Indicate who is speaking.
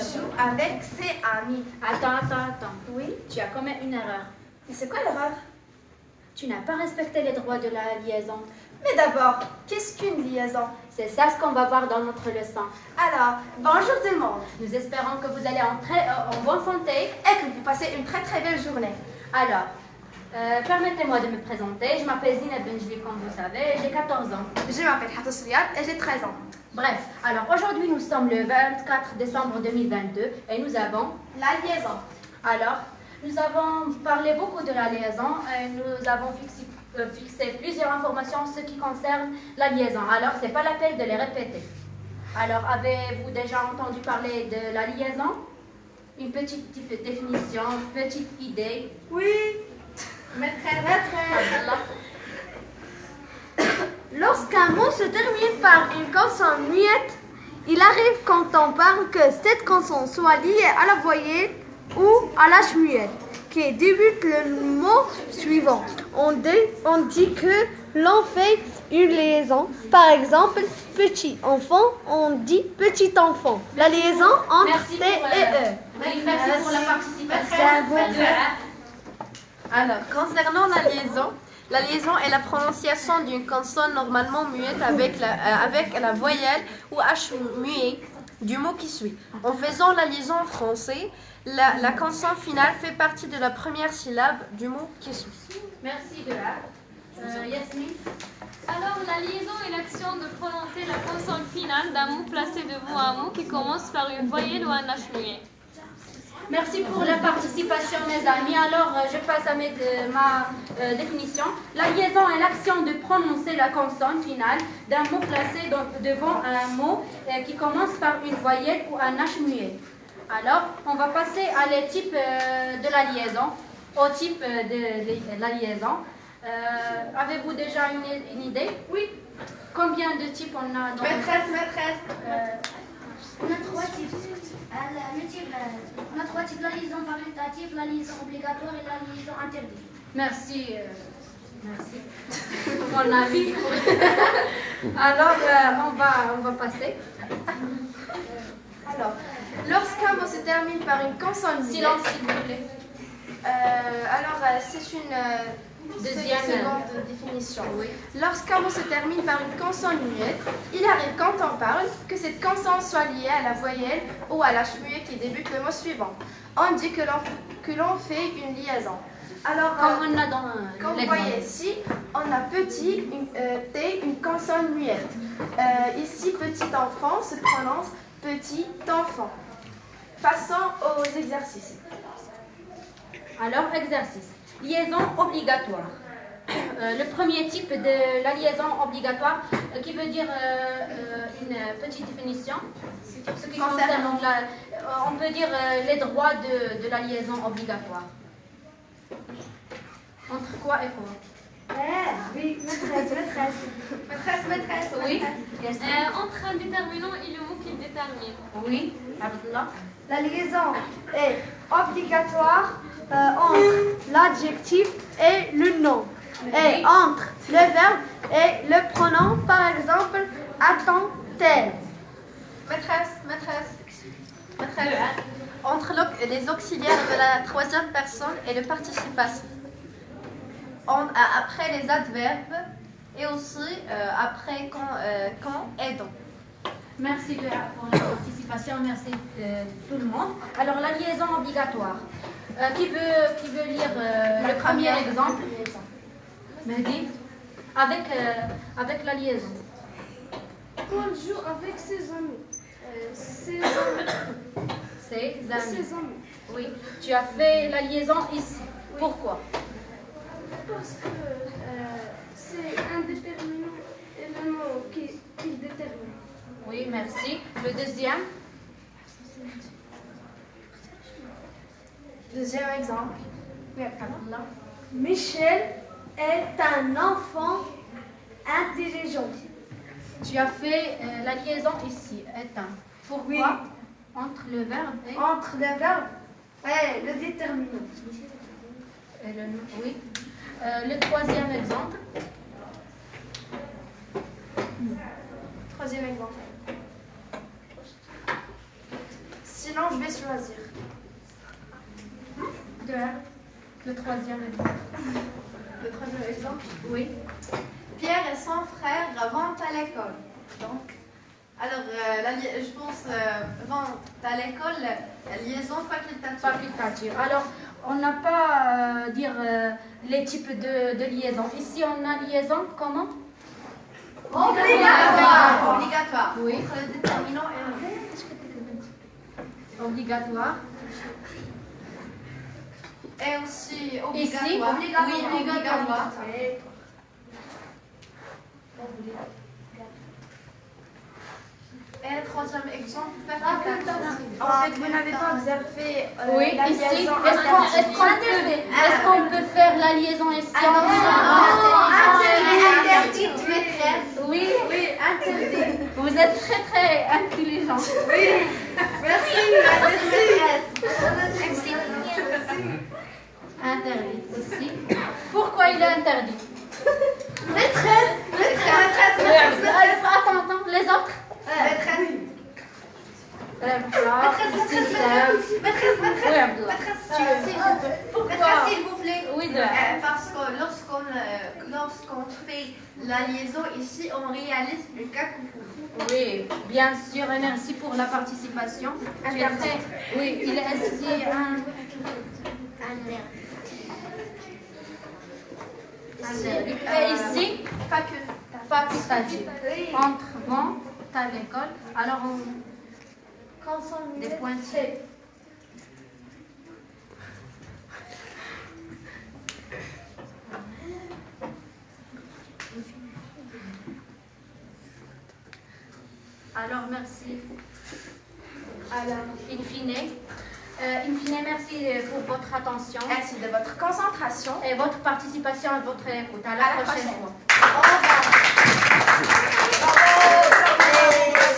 Speaker 1: joue avec ses amis.
Speaker 2: Attends.
Speaker 1: Oui?
Speaker 2: Tu as commis une erreur.
Speaker 1: Mais c'est quoi l'erreur?
Speaker 2: Tu n'as pas respecté les droits de la liaison.
Speaker 1: Mais d'abord, qu'est-ce qu'une liaison?
Speaker 2: C'est ça ce qu'on va voir dans notre leçon.
Speaker 1: Alors, bonjour tout le monde.
Speaker 2: Nous espérons que vous allez entrer en bonne santé.
Speaker 1: Et que vous passez une très très belle journée.
Speaker 2: Alors, permettez-moi de me présenter. Je m'appelle Zina Benjli, comme vous savez, j'ai 14 ans.
Speaker 1: Je m'appelle Hatos Riyad et j'ai 13 ans.
Speaker 2: Bref, alors aujourd'hui nous sommes le 24 décembre 2022 et nous avons
Speaker 1: La liaison.
Speaker 2: Alors, nous avons parlé beaucoup de la liaison et nous avons fixé plusieurs informations en ce qui concerne la liaison. Alors, ce n'est pas la peine de les répéter. Alors, avez-vous déjà entendu parler de la liaison? Une petite définition, une petite idée?
Speaker 1: Oui. Maîtresse.
Speaker 3: Lorsqu'un mot se termine par une consonne muette, il arrive quand on parle que cette consonne soit liée à la voyelle ou à la muette qui débute le mot suivant. On dit que l'on fait une liaison. Par exemple, petit enfant, on dit petit enfant. La liaison entre T et E.
Speaker 2: Oui, merci pour la participation.
Speaker 4: Alors, concernant la liaison est la prononciation d'une consonne normalement muette avec la voyelle ou H muet du mot qui suit. En faisant la liaison en français, la consonne finale fait partie de la première syllabe du mot qui suit.
Speaker 2: Merci de Yasmine.
Speaker 5: Alors, la liaison est l'action de prononcer la consonne finale d'un mot placé devant un mot qui commence par une voyelle ou un H muet.
Speaker 2: Merci pour la participation, mes amis. Alors, je passe à ma définition. La liaison est l'action de prononcer la consonne finale d'un mot placé devant un mot qui commence par une voyelle ou un H muet. Alors, on va passer à les types de la liaison, au type de la liaison. Avez-vous déjà une idée?
Speaker 1: Oui.
Speaker 2: Combien de types on a dans
Speaker 1: Maîtresse.
Speaker 6: On a trois types. On a trois types, la liaison facultative, la liaison obligatoire et la liaison interdite.
Speaker 2: Merci. Mon avis. Alors, on va passer.
Speaker 1: Alors, lorsqu'un mot se termine par une consonne muette.
Speaker 2: Silence, s'il vous plaît.
Speaker 1: C'est une
Speaker 2: Deuxième.
Speaker 1: seconde définition.
Speaker 2: Oui.
Speaker 1: Lorsqu'un mot se termine par une consonne muette, il arrive quand on parle que cette consonne soit liée à la voyelle ou à la muet qui débute le mot suivant. On dit que l'on fait une liaison. Alors,
Speaker 2: Comme on a dans
Speaker 1: comme vous
Speaker 2: l'exemple.
Speaker 1: voyez ici, on a petit, T, une consonne muette. Ici, petit enfant se prononce petit enfant. Passons aux exercices.
Speaker 2: Alors, exercice. Liaison obligatoire. Le premier type de la liaison obligatoire, qui veut dire une petite définition, ce qui concerne, on peut dire les droits de la liaison obligatoire. Entre quoi et quoi?
Speaker 3: Oui, maîtresse.
Speaker 2: Oui.
Speaker 5: Entre un déterminant et le mot qu'il détermine.
Speaker 2: Oui. Abdullah.
Speaker 3: La liaison est obligatoire entre l'adjectif et le nom, et entre le verbe et le pronom, par exemple, attend-elle.
Speaker 4: Maîtresse. Entre les auxiliaires de la troisième personne et le participe passé. Après les adverbes et aussi après quand et donc.
Speaker 2: Merci pour la participation, merci tout le monde. Alors, la liaison obligatoire. Qui veut lire le premier exemple? Mehdi, avec la liaison.
Speaker 6: On joue avec ses amis. Ses amis.
Speaker 2: Oui. Tu as fait la liaison ici. Pourquoi?
Speaker 6: Parce que c'est un déterminant élément qu'il détermine.
Speaker 2: Oui, merci. Le deuxième?
Speaker 1: Deuxième exemple.
Speaker 2: Abdullah.
Speaker 3: Michel est un enfant intelligent.
Speaker 2: Tu as fait la liaison ici. Éteint. Pourquoi?
Speaker 3: Oui.
Speaker 2: Entre le verbe et...
Speaker 3: Entre le verbe et le déterminant.
Speaker 2: Oui. Le troisième exemple.
Speaker 1: Troisième exemple. Sinon, je vais choisir.
Speaker 2: Le troisième.
Speaker 1: Le troisième exemple.
Speaker 2: Oui.
Speaker 4: Pierre et son frère vont à l'école. Donc, alors, je pense, vont à l'école, la liaison facultative.
Speaker 2: Facultative. Alors, on n'a pas dire les types de liaison. Ici, on a liaison comment?
Speaker 4: Obligatoire. Obligatoire.
Speaker 2: Oui.
Speaker 4: Entre le déterminant et le
Speaker 2: Obligatoire.
Speaker 4: Et aussi obligatoire.
Speaker 2: Ici,
Speaker 4: Oui, obligatoire.
Speaker 1: Et le troisième exemple, facultatif. En fait, vous n'avez pas observé
Speaker 2: Oui,
Speaker 1: la
Speaker 2: ici.
Speaker 1: liaison
Speaker 2: Est-ce qu'on peut faire la liaison ici?
Speaker 4: Interdite maîtresse.
Speaker 2: Oui, interdit. Vous êtes très très intelligent. Interdit ici. Pourquoi il est interdit?
Speaker 4: Maîtresse.
Speaker 2: Attends, les autres?
Speaker 4: Maîtresse. Pourquoi, s'il vous plaît?
Speaker 2: Oui,
Speaker 4: Parce que lorsqu'on fait la liaison ici, on réalise une cacophonie.
Speaker 2: oui, bien sûr, et merci pour la participation. Tu es très- Oui, il est ici un... Et ici, facultatif. Entre vont à l'école, alors on... Des pointiers. Alors, merci.
Speaker 1: Alors,
Speaker 2: In fine, merci pour votre attention
Speaker 1: merci de votre concentration.
Speaker 2: et votre participation et votre écoute. À la prochaine fois.